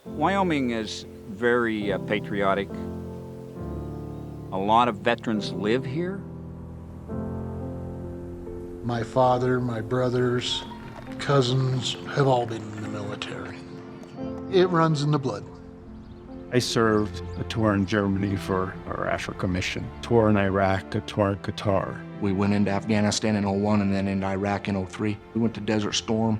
Wyoming is very patriotic. A lot of veterans live here. My father, my brothers, cousins have all been in the military. It runs in the blood. I served a tour in Germany for our Africa mission, tour in Iraq, a tour in Qatar. We went into Afghanistan in '01 and then into Iraq in '03. We went to Desert Storm.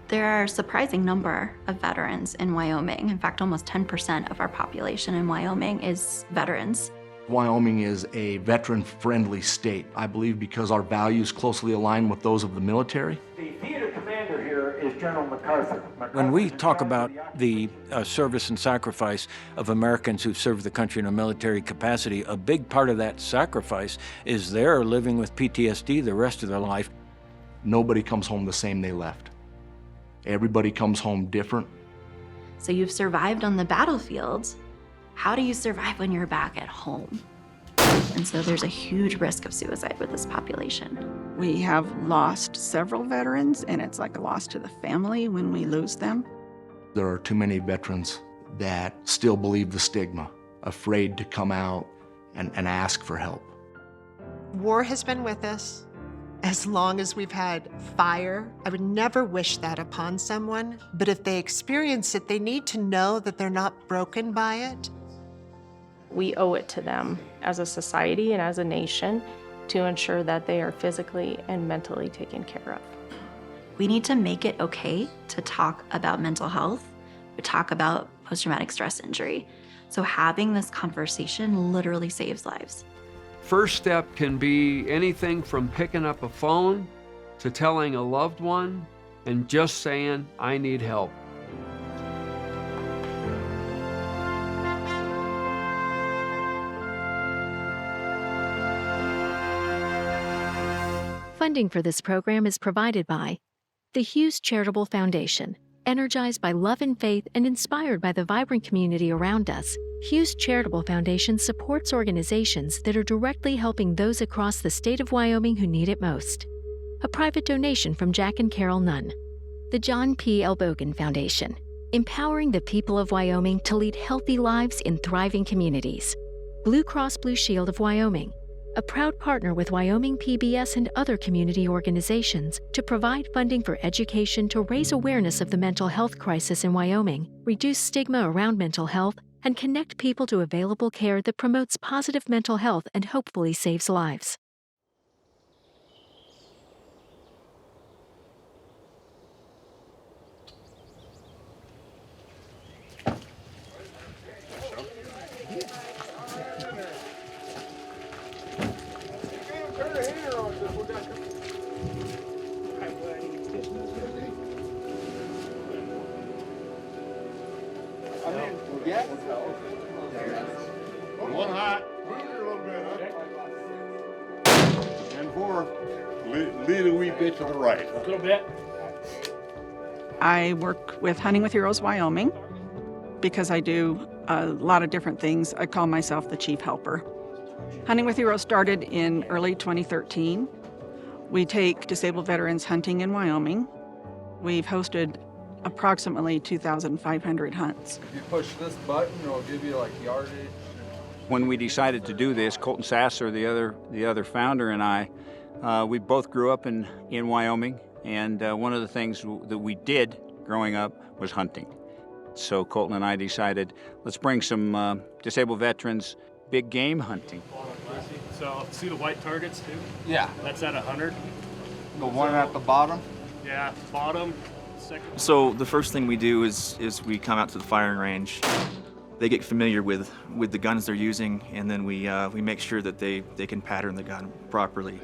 There are a surprising number of veterans in Wyoming. In fact, almost 10% of our population in Wyoming is veterans. Wyoming is a veteran-friendly state, I believe, because our values closely align with those of the military. The theater commander here is General MacArthur. When we talk about the service and sacrifice of Americans who serve the country in a military capacity, a big part of that sacrifice is they're living with PTSD the rest of their life. Nobody comes home the same they left. Everybody comes home different. So you've survived on the battlefield. How do you survive when you're back at home? And so there's a huge risk of suicide with this population. We have lost several veterans, and it's like a loss to the family when we lose them. There are too many veterans that still believe the stigma, afraid to come out and ask for help. War has been with us as long as we've had fire. I would never wish that upon someone, but if they experience it, they need to know that they're not broken by it. We owe it to them as a society and as a nation to ensure that they are physically and mentally taken care of. We need to make it okay to talk about mental health, to talk about post-traumatic stress injury. So having this conversation literally saves lives. First step can be anything from picking up a phone to telling a loved one and just saying, I need help. Funding for this program is provided by the Hughes Charitable Foundation. Energized by love and faith and inspired by the vibrant community around us, Hughes Charitable Foundation supports organizations that are directly helping those across the state of Wyoming who need it most. A private donation from Jack and Carol Nunn. The John P. Elbogen Foundation, empowering the people of Wyoming to lead healthy lives in thriving communities. Blue Cross Blue Shield of Wyoming, a proud partner with Wyoming PBS and other community organizations to provide funding for education to raise awareness of the mental health crisis in Wyoming, reduce stigma around mental health, and connect people to available care that promotes positive mental health and hopefully saves lives. One hot. And four. Lead a wee bit to the right. A little bit. I work with Hunting with Heroes Wyoming because I do a lot of different things. I call myself the chief helper. Hunting with Heroes started in early 2013. We take disabled veterans hunting in Wyoming. We've hosted approximately 2,500 hunts. If you push this button, it'll give you like yardage. When we decided to do this, Colton Sasser, the other founder, and I, we both grew up in Wyoming, and one of the things that we did growing up was hunting. So Colton and I decided, let's bring some disabled veterans big game hunting. So see the white targets too? Yeah. That's at 100. The one at the bottom? Yeah, bottom. So the first thing we do is we come out to the firing range. They get familiar with the guns they're using, and then we make sure that they can pattern the gun properly.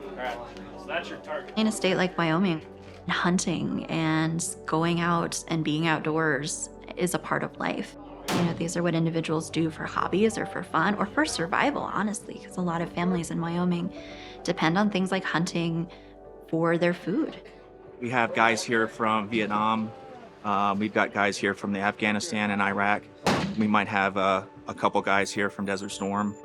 All right, so that's your target. In a state like Wyoming, hunting and going out and being outdoors is a part of life. You know, these are what individuals do for hobbies or for fun or for survival, honestly, because a lot of families in Wyoming depend on things like hunting for their food. We have guys here from Vietnam. We've got guys here from the Afghanistan and Iraq. We might have a couple guys here from Desert Storm.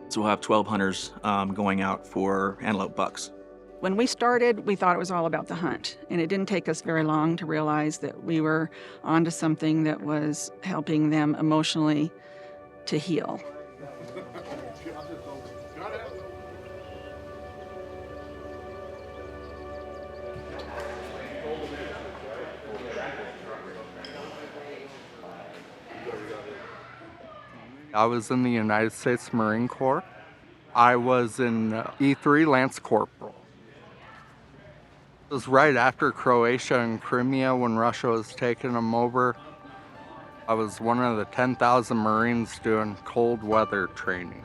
So we'll have 12 hunters going out for antelope bucks. When we started, we thought it was all about the hunt, and it didn't take us very long to realize that we were onto something that was helping them emotionally to heal. I was in the United States Marine Corps. I was in E3 Lance Corporal. It was right after Croatia and Crimea when Russia was taking them over. I was one of the 10,000 Marines doing cold weather training.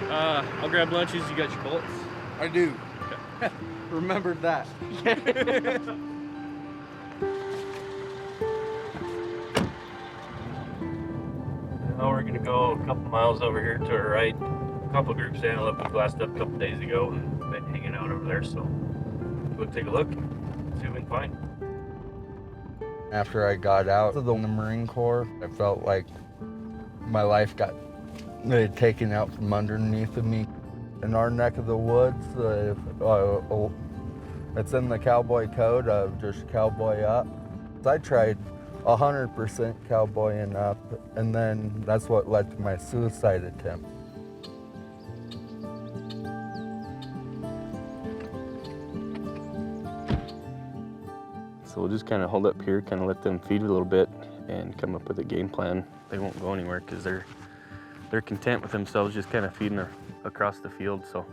I'll grab lunches. You got your bullets? I do. Remembered that. Now we're gonna go a couple miles over here to our right. A couple groups antelope we glassed up a couple days ago and been hanging out over there. So go take a look, see what we can find. After I got out of the Marine Corps, I felt like my life got taken out from underneath of me. In our neck of the woods, it's in the cowboy code of just cowboy up. I tried 100% cowboying up, and then that's what led to my suicide attempt. So we'll just kind of hold up here, kind of let them feed a little bit and come up with a game plan. They won't go anywhere because they're content with themselves just kind of feeding across the field. So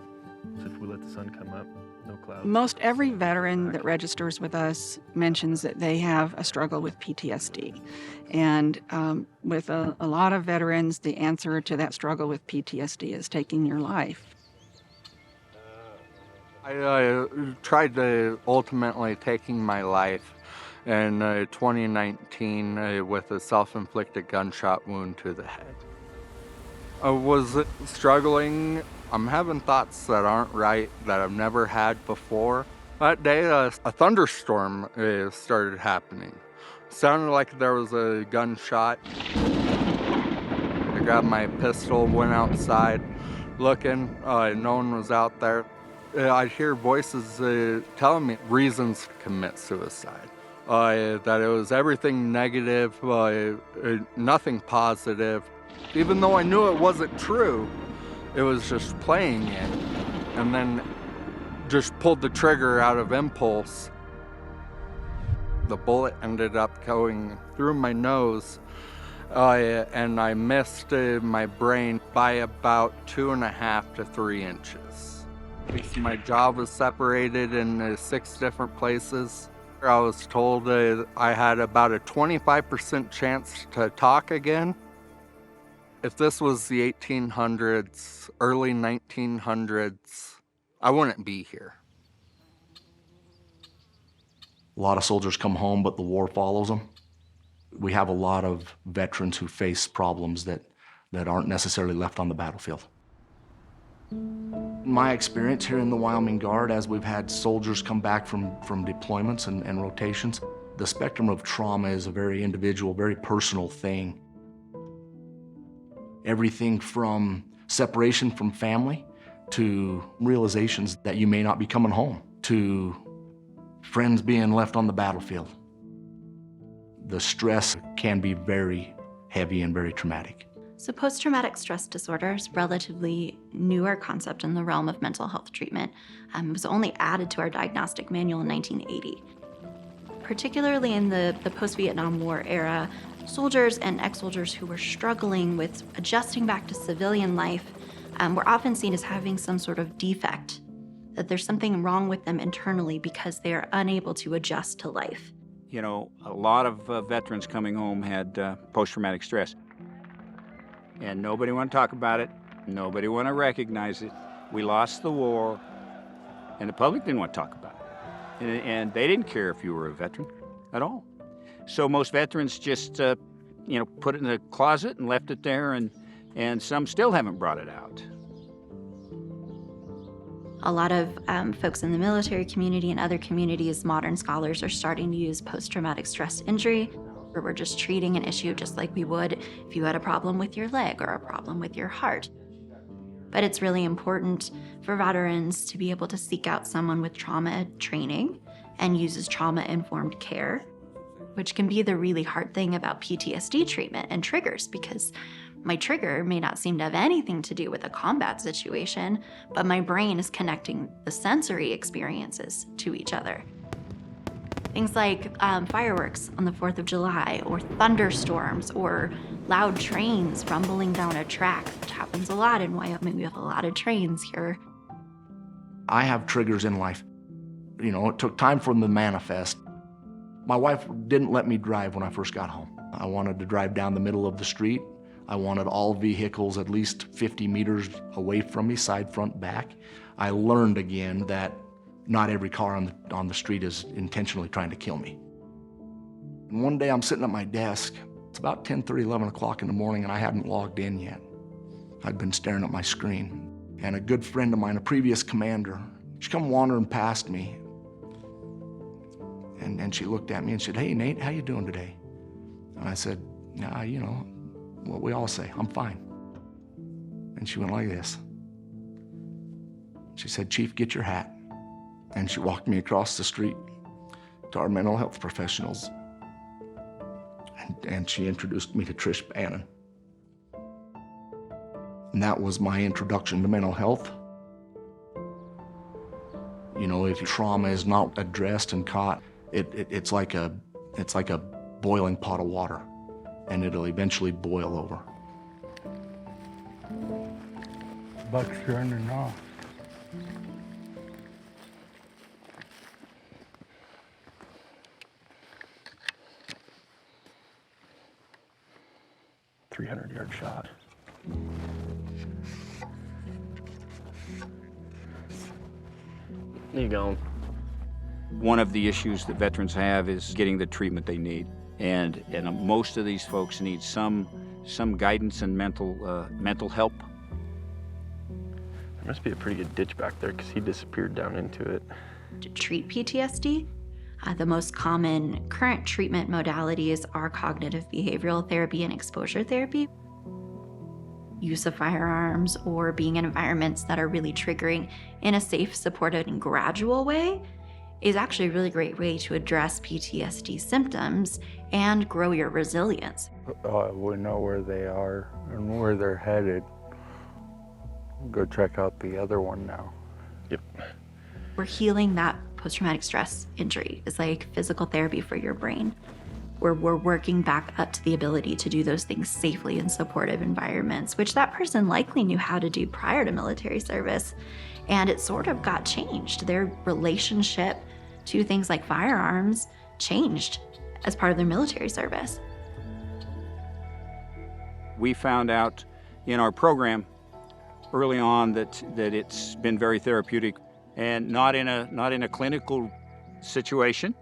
if we let the sun come up, no clouds. Most every veteran that registers with us mentions that they have a struggle with PTSD. And with a lot of veterans, the answer to that struggle with PTSD is taking your life. I tried to ultimately taking my life in 2019 with a self-inflicted gunshot wound to the head. I was struggling. I'm having thoughts that aren't right, that I've never had before. That day, a thunderstorm started happening. Sounded like there was a gunshot. I grabbed my pistol, went outside, looking. No one was out there. I'd hear voices telling me reasons to commit suicide. That it was everything negative, nothing positive. Even though I knew it wasn't true, it was just playing it. And then just pulled the trigger out of impulse. The bullet ended up going through my nose, and I missed my brain by about 2.5 to 3 inches. My jaw was separated in 6 different places. I was told I had about a 25% chance to talk again. If this was the 1800s, early 1900s, I wouldn't be here. A lot of soldiers come home, but the war follows them. We have a lot of veterans who face problems that aren't necessarily left on the battlefield. My experience here in the Wyoming Guard, as we've had soldiers come back from deployments and rotations, the spectrum of trauma is a very individual, very personal thing. Everything from separation from family to realizations that you may not be coming home, to friends being left on the battlefield. The stress can be very heavy and very traumatic. So post-traumatic stress disorder is a relatively newer concept in the realm of mental health treatment. It was only added to our diagnostic manual in 1980. Particularly in the post-Vietnam War era, soldiers and ex-soldiers who were struggling with adjusting back to civilian life were often seen as having some sort of defect, that there's something wrong with them internally because they are unable to adjust to life. You know, a lot of veterans coming home had post-traumatic stress. And nobody want to talk about it. Nobody want to recognize it. We lost the war, and the public didn't want to talk about it. And they didn't care if you were a veteran at all. So most veterans just, put it in a closet and left it there, and some still haven't brought it out. A lot of folks in the military community and other communities, modern scholars, are starting to use post-traumatic stress injury, where we're just treating an issue just like we would if you had a problem with your leg or a problem with your heart. But it's really important for veterans to be able to seek out someone with trauma training and uses trauma-informed care, which can be the really hard thing about PTSD treatment and triggers, because my trigger may not seem to have anything to do with a combat situation, but my brain is connecting the sensory experiences to each other. Things like fireworks on the 4th of July, or thunderstorms, or loud trains rumbling down a track, which happens a lot in Wyoming. We have a lot of trains here. I have triggers in life. You know, it took time for them to manifest. My wife didn't let me drive when I first got home. I wanted to drive down the middle of the street. I wanted all vehicles at least 50 meters away from me, side, front, back. I learned again that not every car on the street is intentionally trying to kill me. And one day I'm sitting at my desk. It's about 10:30, 11 o'clock in the morning, and I hadn't logged in yet. I'd been staring at my screen. And a good friend of mine, a previous commander, she come wandering past me. And she looked at me and said, "Hey, Nate, how you doing today?" And I said, "Yeah, you know, what we all say, I'm fine." And she went like this. She said, "Chief, get your hat." And she walked me across the street to our mental health professionals. And she introduced me to Trish Bannon. And that was my introduction to mental health. You know, if trauma is not addressed and caught, it's like a boiling pot of water, and it'll eventually boil over. Buck's running off. .300-yard shot. You going? One of the issues that veterans have is getting the treatment they need. And most of these folks need some guidance and mental help. There must be a pretty good ditch back there because he disappeared down into it. To treat PTSD, the most common current treatment modalities are cognitive behavioral therapy and exposure therapy. Use of firearms or being in environments that are really triggering in a safe, supported, and gradual way is actually a really great way to address PTSD symptoms and grow your resilience. We know where they are and where they're headed. Go check out the other one now. Yep. We're healing that post-traumatic stress injury. It's like physical therapy for your brain, where we're working back up to the ability to do those things safely in supportive environments, which that person likely knew how to do prior to military service. And it sort of got changed. Their relationship to things like firearms changed as part of their military service. We found out in our program early on that it's been very therapeutic, and not in a clinical situation.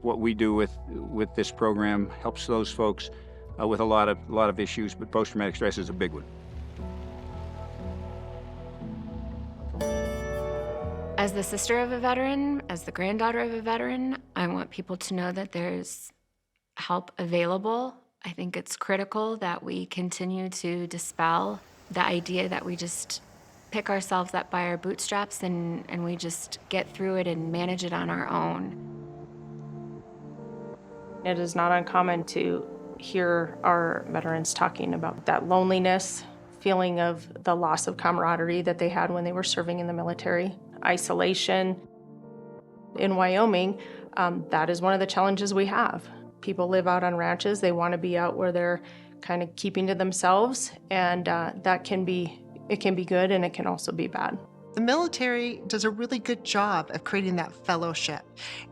What we do with this program helps those folks with a lot of issues, but post-traumatic stress is a big one. As the sister of a veteran, as the granddaughter of a veteran, I want people to know that there's help available. I think it's critical that we continue to dispel the idea that we just pick ourselves up by our bootstraps and we just get through it and manage it on our own. It is not uncommon to hear our veterans talking about that loneliness, feeling of the loss of camaraderie that they had when they were serving in the military, isolation. In Wyoming, that is one of the challenges we have. People live out on ranches. They want to be out where they're kind of keeping to themselves, and it can be good and it can also be bad. The military does a really good job of creating that fellowship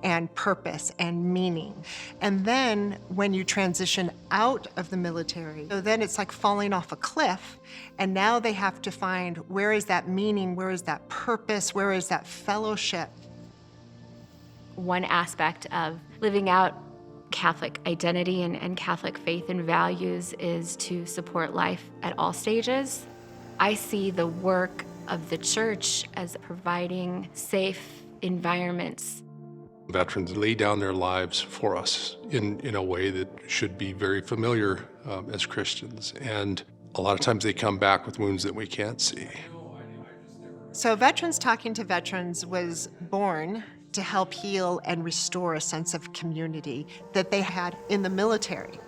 and purpose and meaning. And then when you transition out of the military, so then it's like falling off a cliff, and now they have to find, where is that meaning, where is that purpose, where is that fellowship? One aspect of living out Catholic identity and Catholic faith and values is to support life at all stages. I see the work of the church as providing safe environments. Veterans lay down their lives for us in a way that should be very familiar as Christians. And a lot of times they come back with wounds that we can't see. So Veterans Talking to Veterans was born to help heal and restore a sense of community that they had in the military.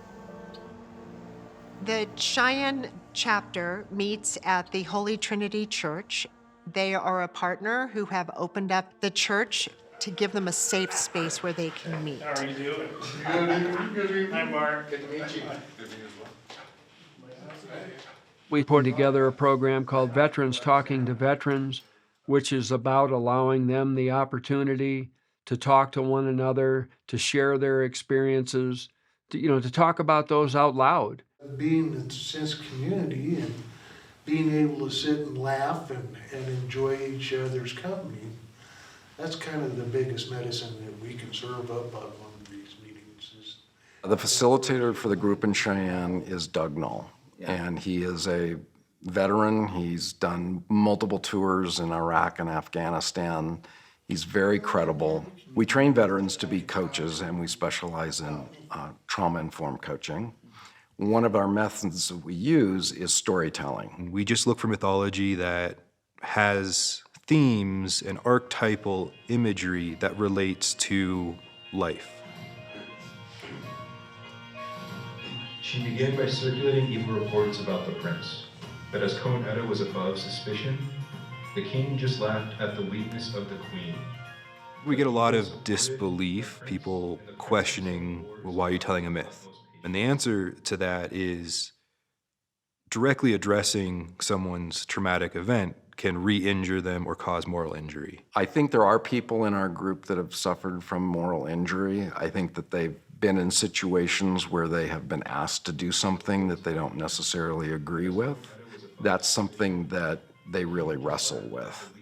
The Cheyenne chapter meets at the Holy Trinity Church. They are a partner who have opened up the church to give them a safe space where they can meet. How are you doing? Good. Hi, Mark. Good to meet you. We put together a program called Veterans Talking to Veterans, which is about allowing them the opportunity to talk to one another, to share their experiences, to talk about those out loud. Being in a sense of community and being able to sit and laugh and enjoy each other's company, that's kind of the biggest medicine that we can serve up on one of these meetings. The facilitator for the group in Cheyenne is Doug Knoll, and he is a veteran. He's done multiple tours in Iraq and Afghanistan. He's very credible. We train veterans to be coaches, and we specialize in trauma-informed coaching. One of our methods that we use is storytelling. We just look for mythology that has themes and archetypal imagery that relates to life. She began by circulating evil reports about the prince, that as Cone Eda was above suspicion, the king just laughed at the weakness of the queen. We get a lot of disbelief, people questioning, well, why are you telling a myth? And the answer to that is directly addressing someone's traumatic event can re-injure them or cause moral injury. I think there are people in our group that have suffered from moral injury. I think that they've been in situations where they have been asked to do something that they don't necessarily agree with. That's something that they really wrestle with.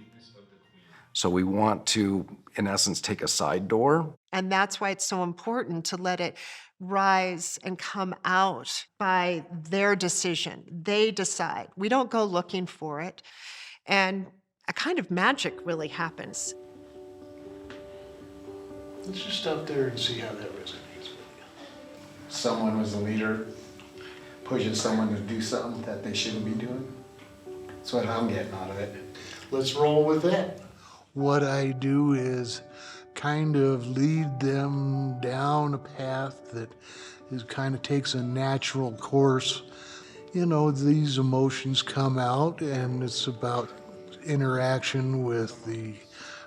So we want to, in essence, take a side door. And that's why it's so important to let it rise and come out by their decision. They decide. We don't go looking for it. And a kind of magic really happens. Let's just stop there and see how that resonates with you. Someone was a leader, pushing someone to do something that they shouldn't be doing. That's what I'm getting out of it. Let's roll with that. What I do is kind of lead them down a path that kind of takes a natural course. These emotions come out, and it's about interaction with the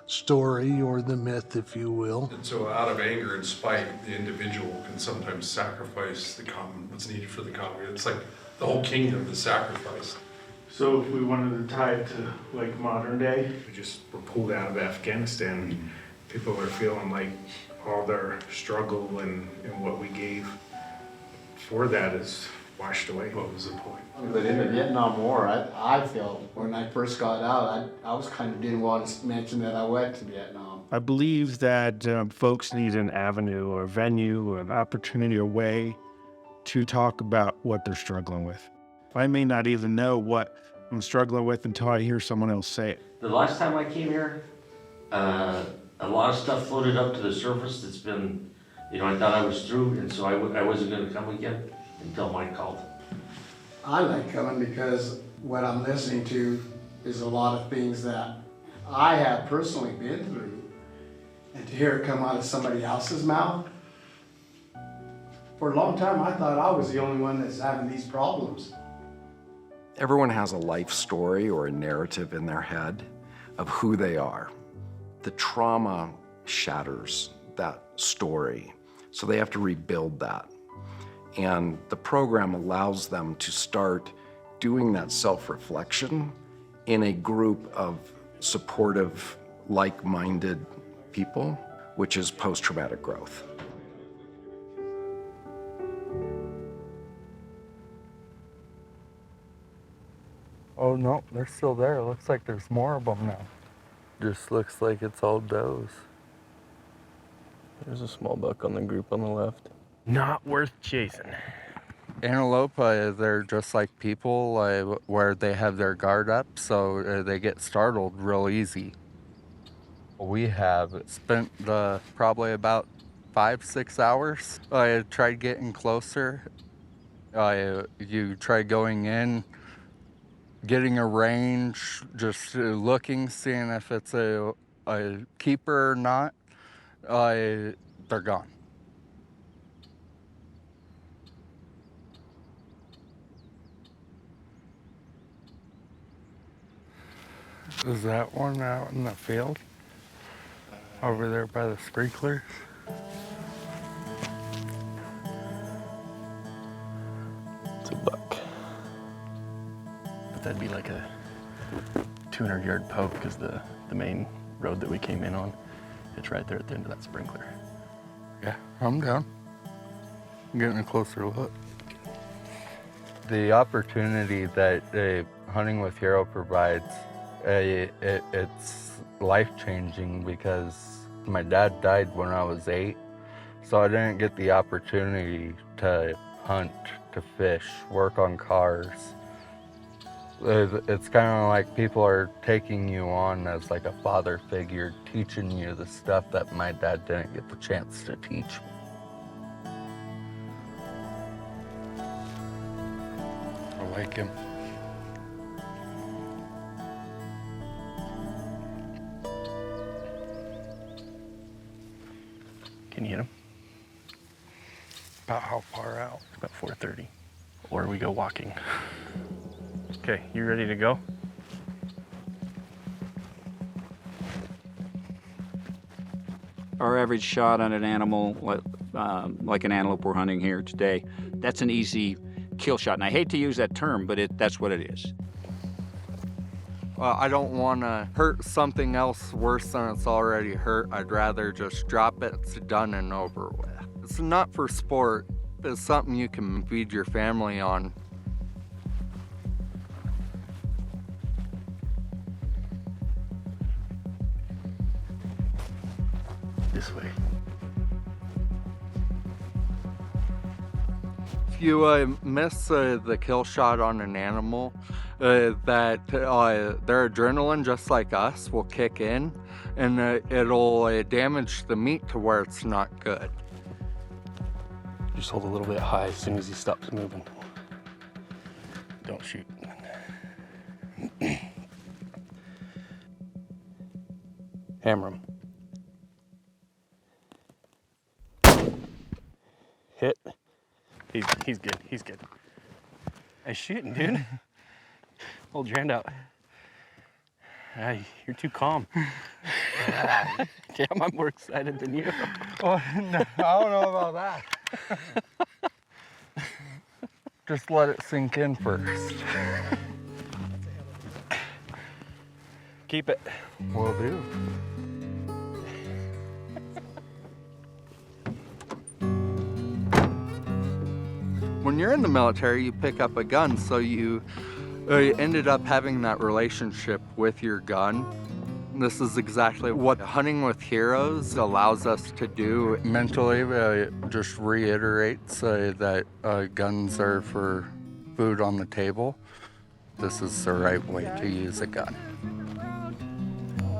story or the myth, if you will. And so out of anger and spite, the individual can sometimes sacrifice what's needed for the common. It's like the whole kingdom is sacrificed. So if we wanted to tie it to like modern day, we just were pulled out of Afghanistan. People are feeling like all their struggle and what we gave for that is washed away. What was the point? But in the Vietnam War, I felt when I first got out, I was kind of didn't want to mention that I went to Vietnam. I believe that folks need an avenue or a venue or an opportunity or way to talk about what they're struggling with. I may not even know what I'm struggling with until I hear someone else say it. The last time I came here, a lot of stuff floated up to the surface that's been, I thought I was through, and so I wasn't going to come again until Mike called. I like coming because what I'm listening to is a lot of things that I have personally been through, and to hear it come out of somebody else's mouth. For a long time, I thought I was the only one that's having these problems. Everyone has a life story or a narrative in their head of who they are. The trauma shatters that story, so they have to rebuild that. And the program allows them to start doing that self-reflection in a group of supportive, like-minded people, which is post-traumatic growth. Oh no, they're still there. It looks like there's more of them now. Just looks like it's all does. There's a small buck on the group on the left. Not worth chasing. Antelope, they're just like people, where they have their guard up, so they get startled real easy. We have spent probably about 5-6 hours. I tried getting closer. You try going in, getting a range, just looking, seeing if it's a keeper or not, they're gone. Is that one out in the field? Over there by the sprinklers? It's a buck. But that'd be like a 200-yard poke because the main road that we came in on, it's right there at the end of that sprinkler. Yeah, I'm down. I'm getting a closer look. The opportunity that hunting with Hero provides, it's life-changing because my dad died when I was 8, so I didn't get the opportunity to hunt, to fish, work on cars. It's kind of like people are taking you on as like a father figure, teaching you the stuff that my dad didn't get the chance to teach me. I like him. Can you hit him? About how far out? About 4:30. Or we go walking. Okay, you ready to go? Our average shot on an animal, like an antelope we're hunting here today, that's an easy kill shot. And I hate to use that term, but that's what it is. I don't want to hurt something else worse than it's already hurt. I'd rather just drop it, it's done and over with. It's not for sport, it's something you can feed your family on. This way. If you miss the kill shot on an animal, their adrenaline, just like us, will kick in, and it'll damage the meat to where it's not good. Just hold a little bit high as soon as he stops moving. Don't shoot. Hammer him. Hit. He's good. He's good. Nice shooting, dude. Hold your hand out. You're too calm. Damn, I'm more excited than you. Oh, no, I don't know about that. Just let it sink in first. Keep it. Will do. When you're in the military, you pick up a gun, so you ended up having that relationship with your gun. This is exactly what hunting with heroes allows us to do. Mentally, just reiterates that guns are for food on the table. This is the right way to use a gun.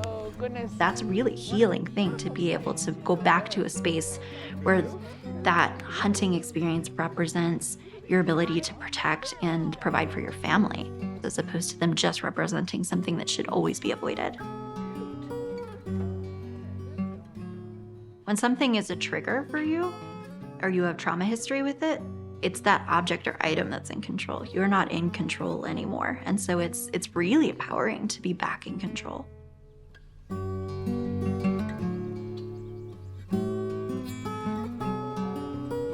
Oh, goodness. That's a really healing thing, to be able to go back to a space where that hunting experience represents your ability to protect and provide for your family, as opposed to them just representing something that should always be avoided. When something is a trigger for you, or you have trauma history with it, it's that object or item that's in control. You're not in control anymore. And so it's really empowering to be back in control.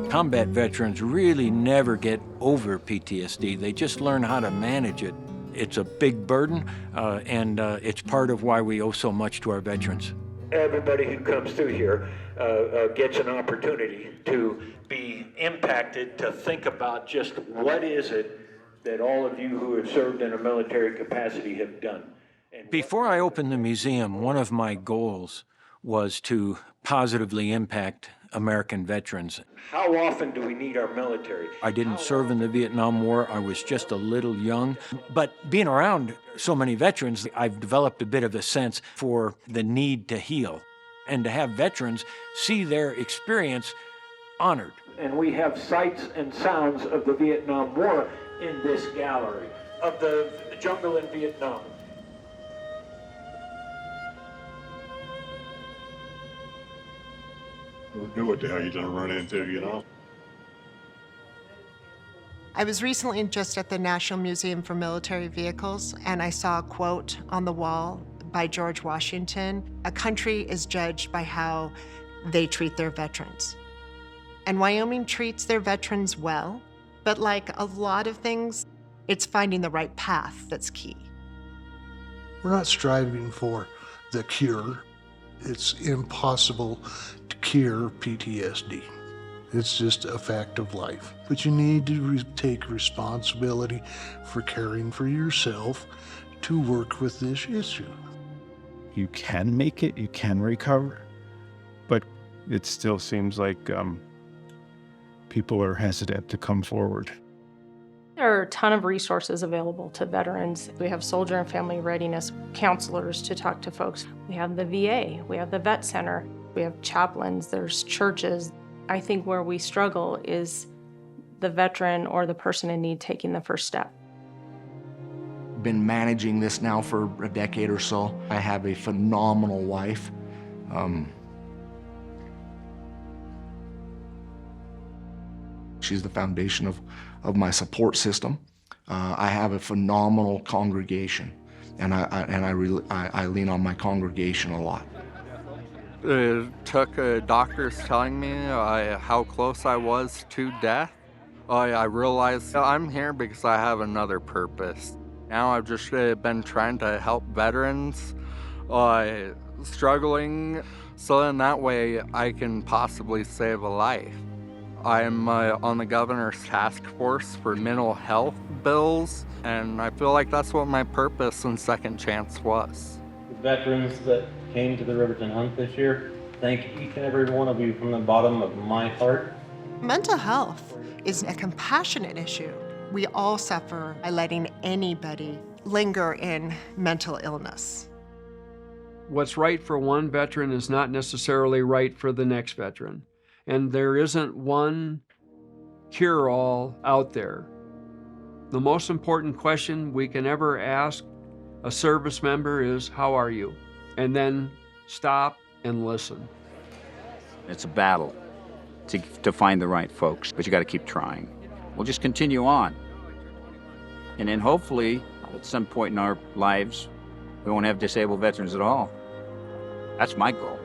Combat veterans really never get over PTSD. They just learn how to manage it. It's a big burden, and it's part of why we owe so much to our veterans. Everybody who comes through here gets an opportunity to be impacted, to think about just what is it that all of you who have served in a military capacity have done. Before I opened the museum, one of my goals was to positively impact American veterans. How often do we need our military? I didn't serve in the Vietnam War. I was just a little young. But being around so many veterans, I've developed a bit of a sense for the need to heal and to have veterans see their experience honored. And we have sights and sounds of the Vietnam War in this gallery. of the jungle in Vietnam. Never knew what the hell you're gonna run into, you know? I was recently just at the National Museum for Military Vehicles, and I saw a quote on the wall by George Washington. A country is judged by how they treat their veterans. And Wyoming treats their veterans well, but like a lot of things, it's finding the right path that's key. We're not striving for the cure. It's impossible to cure PTSD. It's just a fact of life. But you need to take responsibility for caring for yourself to work with this issue. You can make it, you can recover, but it still seems like people are hesitant to come forward. There are a ton of resources available to veterans. We have soldier and family readiness counselors to talk to folks. We have the VA, we have the Vet Center, we have chaplains, there's churches. I think where we struggle is the veteran or the person in need taking the first step. Been managing this now for a decade or so. I have a phenomenal wife. She's the foundation of my support system. I have a phenomenal congregation, and I lean on my congregation a lot. It took doctors telling me how close I was to death. I realized I'm here because I have another purpose. Now I've just been trying to help veterans struggling, so in that way I can possibly save a life. I'm on the governor's task force for mental health bills, and I feel like that's what my purpose in Second Chance was. The veterans that came to the Riverton Hunt this year, thank each and every one of you from the bottom of my heart. Mental health is a compassionate issue. We all suffer by letting anybody linger in mental illness. What's right for one veteran is not necessarily right for the next veteran. And there isn't one cure-all out there. The most important question we can ever ask a service member is, how are you? And then stop and listen. It's a battle to find the right folks, but you got to keep trying. We'll just continue on. And then hopefully, at some point in our lives, we won't have disabled veterans at all. That's my goal.